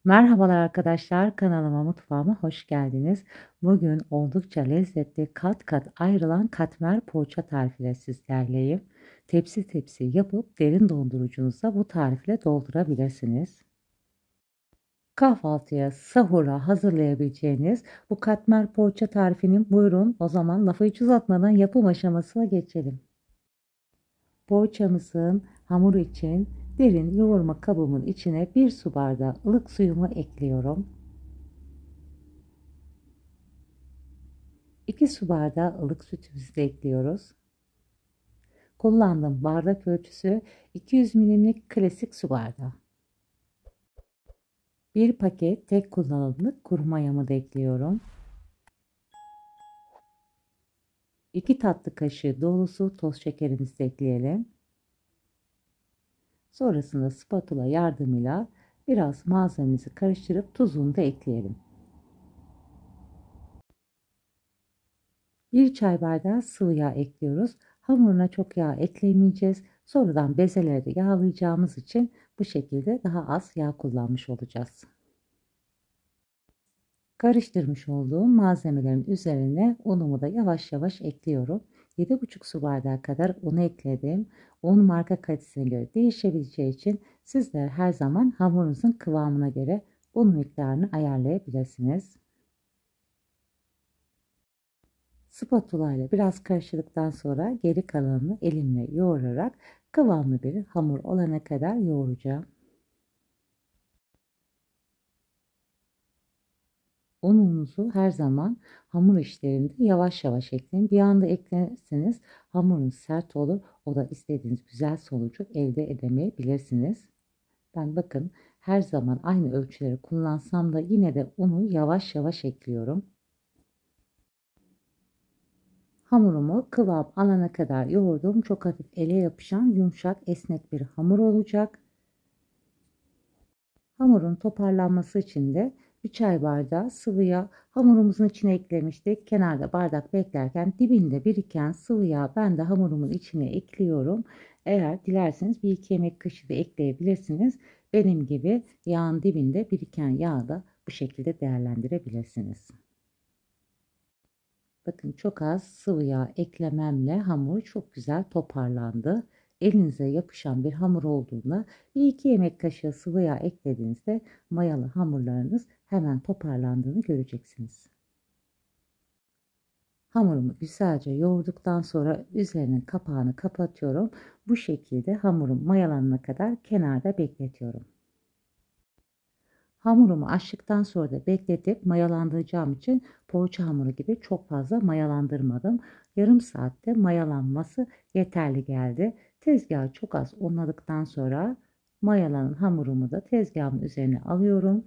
Merhabalar arkadaşlar, kanalıma mutfağıma hoş geldiniz. Bugün oldukça lezzetli kat kat ayrılan katmer poğaça tarifiyle sizlerleyim. Tepsi tepsi yapıp derin dondurucunuza bu tarifle doldurabilirsiniz. Kahvaltıya, sahura hazırlayabileceğiniz bu katmer poğaça tarifinin buyurun o zaman lafı hiç uzatmadan yapım aşamasına geçelim. Poğaçamızın hamuru için derin yoğurma kabımın içine 1 su bardağı ılık suyumu ekliyorum. 2 su bardağı ılık sütümüzü de ekliyoruz. Kullandığım bardak ölçüsü 200 milimlik klasik su bardağı. 1 paket tek kullanımlık kuru mayamı da ekliyorum. 2 tatlı kaşığı dolusu toz şekerimizi de ekleyelim. Sonrasında spatula yardımıyla biraz malzememizi karıştırıp tuzunu da ekleyelim. 1 çay bardağı sıvı yağ ekliyoruz. Hamuruna çok yağ eklemeyeceğiz. Sonradan bezeleri de yağlayacağımız için bu şekilde daha az yağ kullanmış olacağız. Karıştırmış olduğum malzemelerin üzerine unumu da yavaş yavaş ekliyorum. 7,5 su bardağı kadar unu ekledim. Un marka kalitesine göre değişebileceği için sizler her zaman hamurunuzun kıvamına göre un miktarını ayarlayabilirsiniz. Spatula ile biraz karıştırdıktan sonra geri kalanını elimle yoğurarak kıvamlı bir hamur olana kadar yoğuracağım. Ununuzu her zaman hamur işlerinde yavaş yavaş ekleyin. Bir anda eklerseniz hamurun sert olur. O da istediğiniz güzel sonucu elde edemeyebilirsiniz. Ben bakın her zaman aynı ölçüleri kullansam da yine de unu yavaş yavaş ekliyorum. Hamurumu kıvam alana kadar yoğurdum. Çok hafif ele yapışan yumuşak esnek bir hamur olacak. Hamurun toparlanması için de bir çay bardağı sıvı yağ hamurumuzun içine eklemiştik. Kenarda bardak beklerken dibinde biriken sıvı yağ ben de hamurumun içine ekliyorum. Eğer dilerseniz 1-2 yemek kaşığı da ekleyebilirsiniz. Benim gibi yağın dibinde biriken yağı da bu şekilde değerlendirebilirsiniz. Bakın çok az sıvı yağ eklememle hamur çok güzel toparlandı. Elinize yapışan bir hamur olduğunda 1-2 yemek kaşığı sıvı yağ eklediğinizde mayalı hamurlarınız hemen toparlandığını göreceksiniz. Hamurumu güzelce yoğurduktan sonra üzerinin kapağını kapatıyorum. Bu şekilde hamurum mayalanana kadar kenarda bekletiyorum. Hamurumu açtıktan sonra da bekletip mayalandıracağım için poğaça hamuru gibi çok fazla mayalandırmadım. Yarım saatte mayalanması yeterli geldi. Tezgahı çok az unladıktan sonra mayalanan hamurumu da tezgahımın üzerine alıyorum.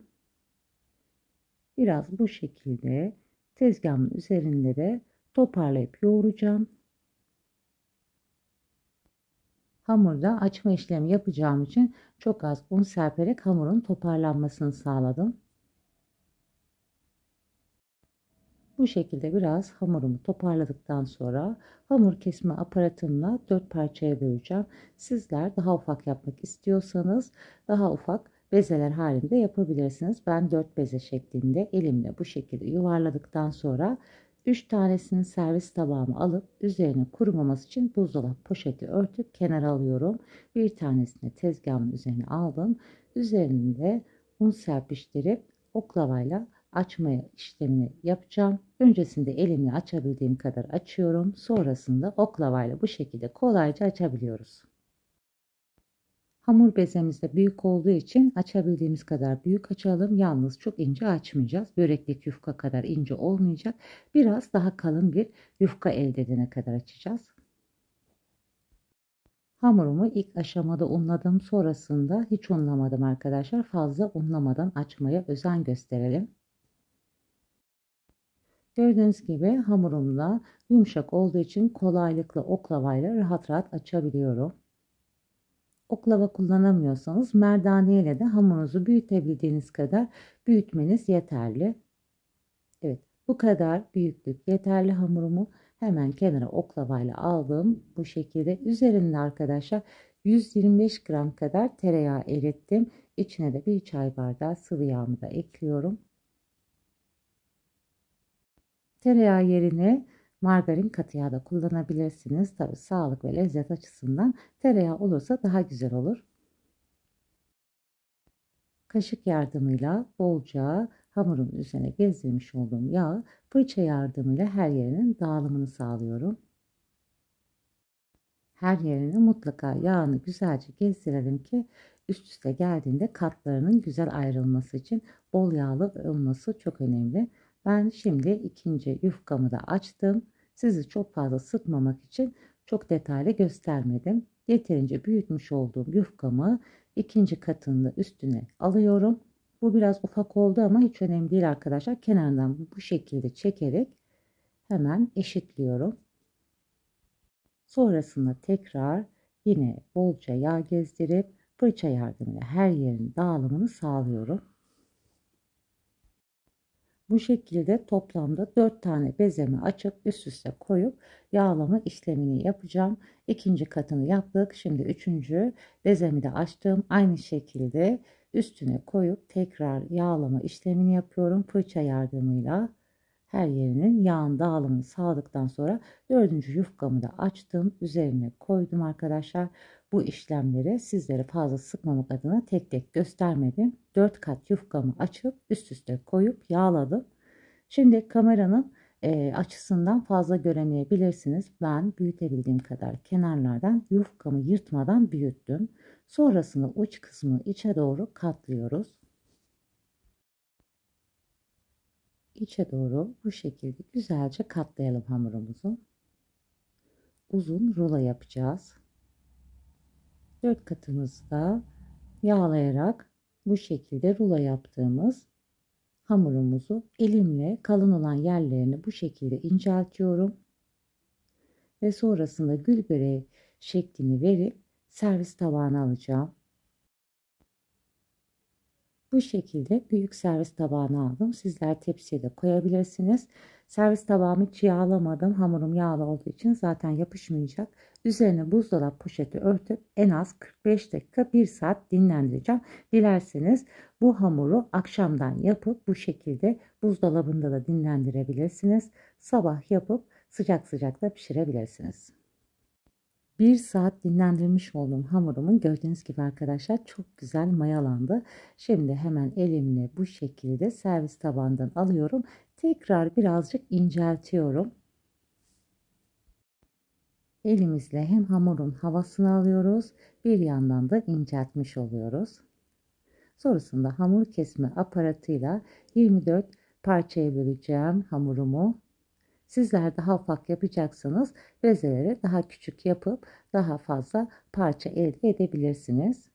Biraz bu şekilde tezgahımın üzerinde de toparlayıp yoğuracağım. Hamurda açma işlemi yapacağım için çok az un serperek hamurun toparlanmasını sağladım. Bu şekilde biraz hamurumu toparladıktan sonra hamur kesme aparatımla 4 parçaya böleceğim. Sizler daha ufak yapmak istiyorsanız daha ufak bezeler halinde yapabilirsiniz. Ben 4 beze şeklinde elimle bu şekilde yuvarladıktan sonra 3 tanesini servis tabağıma alıp üzerine kurumaması için buzdolabı poşeti örtüp kenara alıyorum. Bir tanesini tezgahımın üzerine aldım. Üzerinde un serpiştirip oklavayla açmaya işlemini yapacağım. Öncesinde elimle açabildiğim kadar açıyorum. Sonrasında oklavayla bu şekilde kolayca açabiliyoruz. Hamur bezemiz de büyük olduğu için açabildiğimiz kadar büyük açalım. Yalnız çok ince açmayacağız. Börekteki yufka kadar ince olmayacak. Biraz daha kalın bir yufka elde edene kadar açacağız. Hamurumu ilk aşamada unladım. Sonrasında hiç unlamadım arkadaşlar. Fazla unlamadan açmaya özen gösterelim. Gördüğünüz gibi hamurumda yumuşak olduğu için kolaylıkla oklavayla rahat rahat açabiliyorum. Oklava kullanamıyorsanız merdane ile de hamurunuzu büyütebildiğiniz kadar büyütmeniz yeterli. Evet, bu kadar büyüklük yeterli. Hamurumu hemen kenara oklavayla aldım. Bu şekilde üzerinde arkadaşlar 125 gram kadar tereyağı erittim. İçine de 1 çay bardağı sıvı yağımı da ekliyorum. Tereyağı yerine margarin, katı yağ da kullanabilirsiniz. Tabii sağlık ve lezzet açısından tereyağı olursa daha güzel olur. Kaşık yardımıyla bolca hamurun üzerine gezdirmiş olduğum yağı fırça yardımıyla her yerinin dağılımını sağlıyorum. Her yerine mutlaka yağını güzelce gezdirelim ki üst üste geldiğinde katlarının güzel ayrılması için bol yağlı olması çok önemli. Ben şimdi ikinci yufkamı da açtım. Sizi çok fazla sıkmamak için çok detaylı göstermedim. Yeterince büyütmüş olduğum yufkamı ikinci katını üstüne alıyorum. Bu biraz ufak oldu ama hiç önemli değil arkadaşlar. Kenardan bu şekilde çekerek hemen eşitliyorum. Sonrasında tekrar yine bolca yağ gezdirip fırça yardımıyla her yerin dağılımını sağlıyorum. Bu şekilde toplamda 4 tane bezemi açıp üst üste koyup yağlama işlemini yapacağım. İkinci katını yaptık. Şimdi üçüncü bezemi de açtım. Aynı şekilde üstüne koyup tekrar yağlama işlemini yapıyorum. Fırça yardımıyla her yerinin yağın dağılımını sağladıktan sonra dördüncü yufkamı da açtım. Üzerine koydum arkadaşlar. Bu işlemleri sizlere fazla sıkmamak adına tek tek göstermedim. 4 kat yufkamı açıp üst üste koyup yağladım. Şimdi kameranın açısından fazla göremeyebilirsiniz. Ben büyütebildiğim kadar kenarlardan yufkamı yırtmadan büyüttüm. Sonrasında uç kısmını içe doğru katlıyoruz. İçe doğru bu şekilde güzelce katlayalım hamurumuzu. Uzun rulo yapacağız. 4 katımızı da yağlayarak bu şekilde rulo yaptığımız hamurumuzu elimle kalın olan yerlerini bu şekilde inceltiyorum. Ve sonrasında gül böreği şeklini verip servis tabağına alacağım. Bu şekilde büyük servis tabağına aldım. Sizler tepsiye de koyabilirsiniz. Servis tabağımı hiç yağlamadım. Hamurum yağlı olduğu için zaten yapışmayacak. Üzerine buzdolabı poşeti örtüp en az 45 dakika 1 saat dinlendireceğim. Dilerseniz bu hamuru akşamdan yapıp bu şekilde buzdolabında da dinlendirebilirsiniz. Sabah yapıp sıcak sıcak da pişirebilirsiniz. 1 saat dinlendirmiş olduğum hamurumun gördüğünüz gibi arkadaşlar çok güzel mayalandı. Şimdi hemen elimle bu şekilde servis tabağından alıyorum. Tekrar birazcık inceltiyorum. Elimizle hem hamurun havasını alıyoruz, bir yandan da inceltmiş oluyoruz. Sonrasında hamur kesme aparatıyla 24 parçaya böleceğim hamurumu. Sizler daha ufak yapacaksanız bezeleri daha küçük yapıp daha fazla parça elde edebilirsiniz.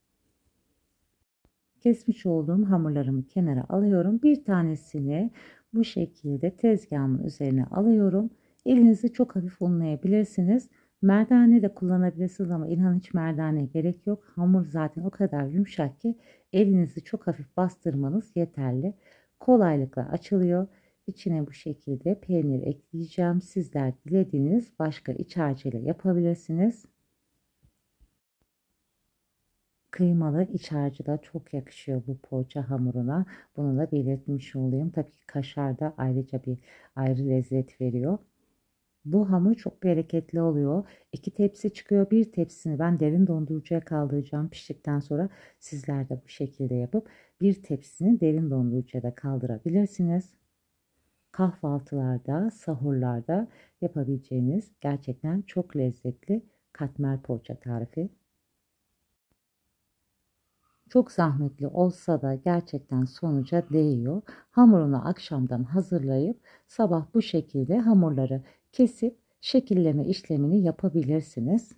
Kesmiş olduğum hamurlarımı kenara alıyorum. Bir tanesini bu şekilde tezgahımın üzerine alıyorum. Elinizi çok hafif unlayabilirsiniz. Merdane de kullanabilirsiniz ama inanın hiç merdane gerek yok. Hamur zaten o kadar yumuşak ki elinizi çok hafif bastırmanız yeterli. Kolaylıkla açılıyor. İçine bu şekilde peynir ekleyeceğim. Sizler dilediğiniz başka iç harcıyla yapabilirsiniz. Kıymalı iç harcı da çok yakışıyor bu poğaça hamuruna. Bunu da belirtmiş olayım. Tabii ki kaşar da ayrıca bir ayrı lezzet veriyor. Bu hamur çok bereketli oluyor. 2 tepsi çıkıyor. Bir tepsisini ben derin dondurucuya kaldıracağım. Piştikten sonra sizler de bu şekilde yapıp bir tepsisini derin dondurucuya da kaldırabilirsiniz. Kahvaltılarda, sahurlarda yapabileceğiniz gerçekten çok lezzetli katmer poğaça tarifi. Çok zahmetli olsa da gerçekten sonuca değiyor. Hamurunu akşamdan hazırlayıp sabah bu şekilde hamurları kesip şekilleme işlemini yapabilirsiniz.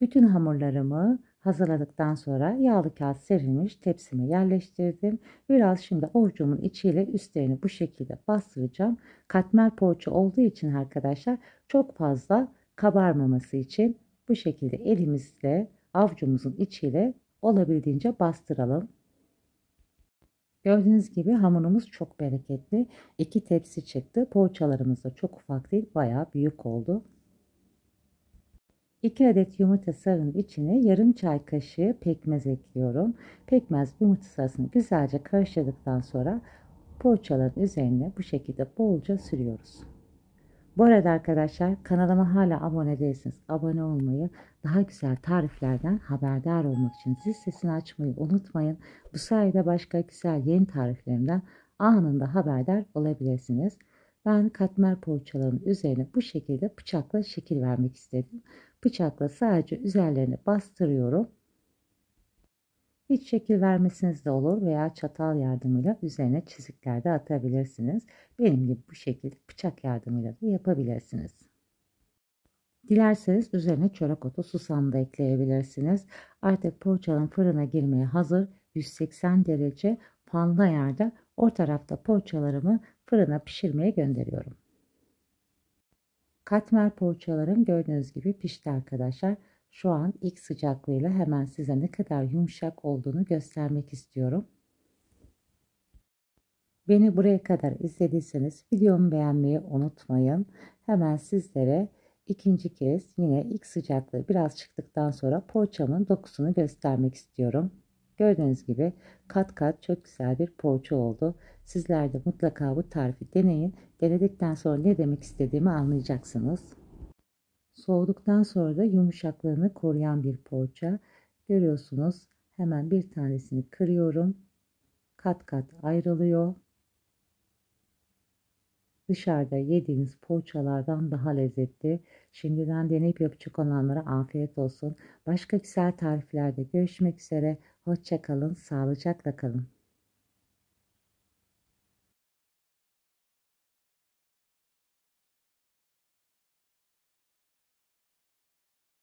Bütün hamurlarımı hazırladıktan sonra yağlı kağıt serilmiş tepsime yerleştirdim. Biraz şimdi avucumun içiyle üstlerini bu şekilde bastıracağım. Katmer poğaça olduğu için arkadaşlar çok fazla kabarmaması için bu şekilde elimizle avucumuzun içiyle olabildiğince bastıralım. Gördüğünüz gibi hamurumuz çok bereketli. 2 tepsi çıktı. Poğaçalarımız da çok ufak değil, bayağı büyük oldu. 2 adet yumurta sarının içine yarım çay kaşığı pekmez ekliyorum. Pekmez yumurta sarısını güzelce karıştırdıktan sonra poğaçaların üzerine bu şekilde bolca sürüyoruz. Bu arada arkadaşlar, kanalıma hala abone değilsiniz. Abone olmayı, daha güzel tariflerden haberdar olmak için zil sesini açmayı unutmayın. Bu sayede başka güzel yeni tariflerimden anında haberdar olabilirsiniz. Ben katmer poğaçaların üzerine bu şekilde bıçakla şekil vermek istedim. Bıçakla sadece üzerlerine bastırıyorum. Hiç şekil vermesiniz de olur veya çatal yardımıyla üzerine çizikler de atabilirsiniz. Benim gibi bu şekilde bıçak yardımıyla da yapabilirsiniz. Dilerseniz üzerine çörek otu, susam da ekleyebilirsiniz. Artık poğaçanın fırına girmeye hazır. 180 derece fanlı ayarda orta tarafta poğaçalarımı fırına pişirmeye gönderiyorum. Katmer poğaçalarım gördüğünüz gibi pişti arkadaşlar. Şu an ilk sıcaklığıyla hemen size ne kadar yumuşak olduğunu göstermek istiyorum. Beni buraya kadar izlediyseniz videomu beğenmeyi unutmayın. Hemen sizlere ikinci kez yine ilk sıcaklığı biraz çıktıktan sonra poğaçamın dokusunu göstermek istiyorum. Gördüğünüz gibi kat kat çok güzel bir poğaça oldu. Sizler de mutlaka bu tarifi deneyin. Denedikten sonra ne demek istediğimi anlayacaksınız. Soğuduktan sonra da yumuşaklığını koruyan bir poğaça. Görüyorsunuz, hemen bir tanesini kırıyorum. Kat kat ayrılıyor. Dışarıda yediğiniz poğaçalardan daha lezzetli. Şimdiden deneyip yapacak olanlara afiyet olsun. Başka güzel tariflerde görüşmek üzere. Hoşça kalın, sağlıcakla kalın.